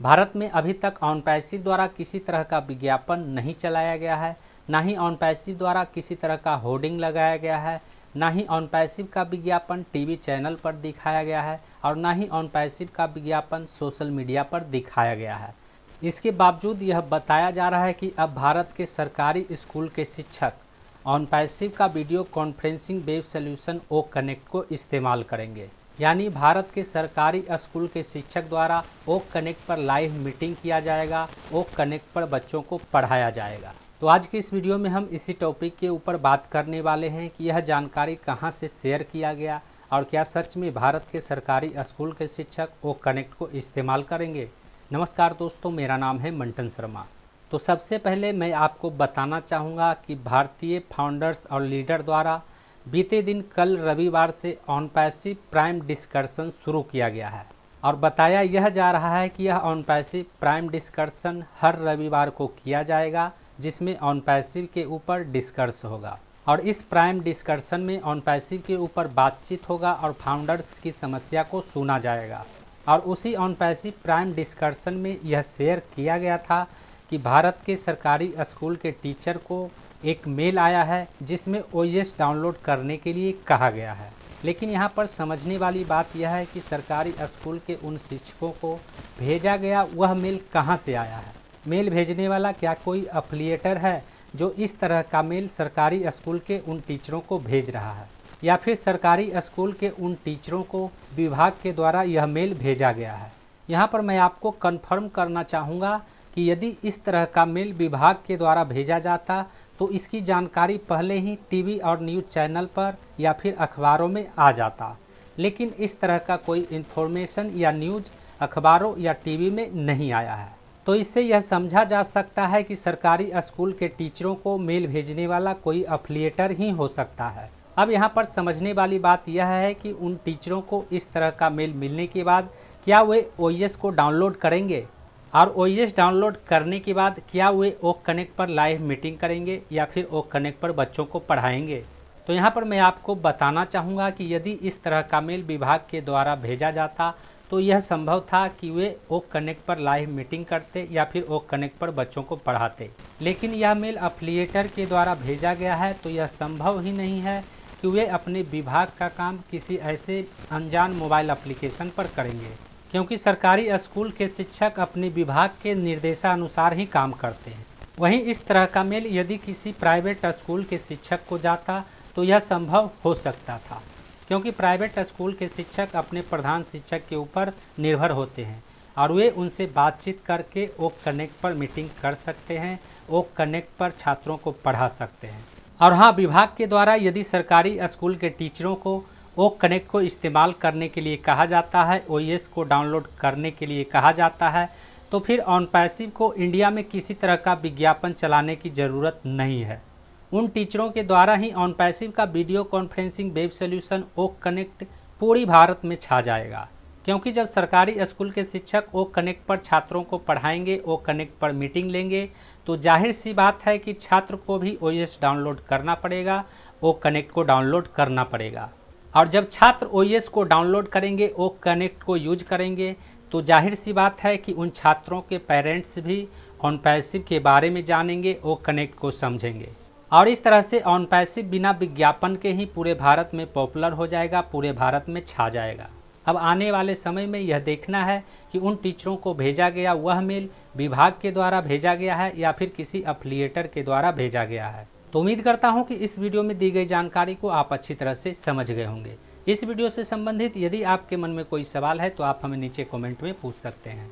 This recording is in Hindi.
भारत में अभी तक ऑन पैसिव द्वारा किसी तरह का विज्ञापन नहीं चलाया गया है, ना ही ऑन पैसिव द्वारा किसी तरह का होर्डिंग लगाया गया है, ना ही ऑन पैसिव का विज्ञापन टीवी चैनल पर दिखाया गया है और ना ही ऑन पैसिव का विज्ञापन सोशल मीडिया पर दिखाया गया है। इसके बावजूद यह बताया जा रहा है कि अब भारत के सरकारी स्कूल के शिक्षक ऑन पैसिव का video conferencing web solution O Connect को इस्तेमाल करेंगे। यानी भारत के सरकारी स्कूल के शिक्षक द्वारा ओ कनेक्ट पर लाइव मीटिंग किया जाएगा, ओ कनेक्ट पर बच्चों को पढ़ाया जाएगा। तो आज की इस वीडियो में हम इसी टॉपिक के ऊपर बात करने वाले हैं कि यह जानकारी कहां से शेयर किया गया और क्या सच में भारत के सरकारी स्कूल के शिक्षक ओ कनेक्ट को इस्तेमाल करेंगे। नमस्कार दोस्तों, मेरा नाम है मंटन शर्मा। तो सबसे पहले मैं आपको बताना चाहूँगा कि भारतीय फाउंडर्स और लीडर द्वारा बीते दिन कल रविवार से ऑन पैसिव प्राइम डिस्कशन शुरू किया गया है और बताया यह जा रहा है कि यह ऑन पैसिव प्राइम डिस्कशन हर रविवार को किया जाएगा, जिसमें ऑन पैसिव के ऊपर डिस्कस होगा और इस प्राइम डिस्कशन में ऑन पैसिव के ऊपर बातचीत होगा और फाउंडर्स की समस्या को सुना जाएगा। और उसी ऑन पैसिव प्राइम डिस्कशन में यह शेयर किया गया था कि भारत के सरकारी स्कूल के टीचर को एक मेल आया है जिसमें ओएस डाउनलोड करने के लिए कहा गया है। लेकिन यहाँ पर समझने वाली बात यह है कि सरकारी स्कूल के उन शिक्षकों को भेजा गया वह मेल कहाँ से आया है। मेल भेजने वाला क्या कोई एफिलिएटर है जो इस तरह का मेल सरकारी स्कूल के उन टीचरों को भेज रहा है, या फिर सरकारी स्कूल के उन टीचरों को विभाग के द्वारा यह मेल भेजा गया है। यहाँ पर मैं आपको कन्फर्म करना चाहूँगा कि यदि इस तरह का मेल विभाग के द्वारा भेजा जाता तो इसकी जानकारी पहले ही टीवी और न्यूज़ चैनल पर या फिर अखबारों में आ जाता। लेकिन इस तरह का कोई इन्फॉर्मेशन या न्यूज़ अखबारों या टीवी में नहीं आया है। तो इससे यह समझा जा सकता है कि सरकारी स्कूल के टीचरों को मेल भेजने वाला कोई एफिलिएटर ही हो सकता है। अब यहाँ पर समझने वाली बात यह है कि उन टीचरों को इस तरह का मेल मिलने के बाद क्या वे ओएस को डाउनलोड करेंगे और ओएस डाउनलोड करने के बाद क्या वे ओ कनेक्ट पर लाइव मीटिंग करेंगे या फिर ओ कनेक्ट पर बच्चों को पढ़ाएंगे। तो यहाँ पर मैं आपको बताना चाहूँगा कि यदि इस तरह का मेल विभाग के द्वारा भेजा जाता तो यह संभव था कि वे ओ कनेक्ट पर लाइव मीटिंग करते या फिर ओ कनेक्ट पर बच्चों को पढ़ाते। लेकिन यह मेल एफिलिएटर के द्वारा भेजा गया है तो यह संभव ही नहीं है कि वे अपने विभाग का काम किसी ऐसे अनजान मोबाइल एप्लीकेशन पर करेंगे, क्योंकि सरकारी स्कूल के शिक्षक अपने विभाग के निर्देशानुसार ही काम करते हैं। वहीं इस तरह का मेल यदि किसी प्राइवेट स्कूल के शिक्षक को जाता तो यह संभव हो सकता था, क्योंकि प्राइवेट स्कूल के शिक्षक अपने प्रधान शिक्षक के ऊपर निर्भर होते हैं और वे उनसे बातचीत करके ओ कनेक्ट पर मीटिंग कर सकते हैं, ओ कनेक्ट पर छात्रों को पढ़ा सकते हैं। और हाँ, विभाग के द्वारा यदि सरकारी स्कूल के टीचरों को ओ कनेक्ट को इस्तेमाल करने के लिए कहा जाता है, ओएस को डाउनलोड करने के लिए कहा जाता है, तो फिर ऑन पैसिव को इंडिया में किसी तरह का विज्ञापन चलाने की ज़रूरत नहीं है। उन टीचरों के द्वारा ही ऑन पैसिव का video conferencing web solution O Connect पूरी भारत में छा जाएगा, क्योंकि जब सरकारी स्कूल के शिक्षक ओ कनेक्ट पर छात्रों को पढ़ाएंगे, ओ कनेक्ट पर मीटिंग लेंगे, तो जाहिर सी बात है कि छात्र को भी ओएस डाउनलोड करना पड़ेगा, ओ कनेक्ट को डाउनलोड करना पड़ेगा। और जब छात्र ओएस को डाउनलोड करेंगे, ओ कनेक्ट को यूज करेंगे, तो जाहिर सी बात है कि उन छात्रों के पेरेंट्स भी ऑन पैसिव के बारे में जानेंगे, ओ कनेक्ट को समझेंगे और इस तरह से ऑन पैसिव बिना विज्ञापन के ही पूरे भारत में पॉपुलर हो जाएगा, पूरे भारत में छा जाएगा। अब आने वाले समय में यह देखना है कि उन टीचरों को भेजा गया वह मेल विभाग के द्वारा भेजा गया है या फिर किसी एफिलिएटर के द्वारा भेजा गया है। तो उम्मीद करता हूं कि इस वीडियो में दी गई जानकारी को आप अच्छी तरह से समझ गए होंगे। इस वीडियो से संबंधित यदि आपके मन में कोई सवाल है तो आप हमें नीचे कमेंट में पूछ सकते हैं।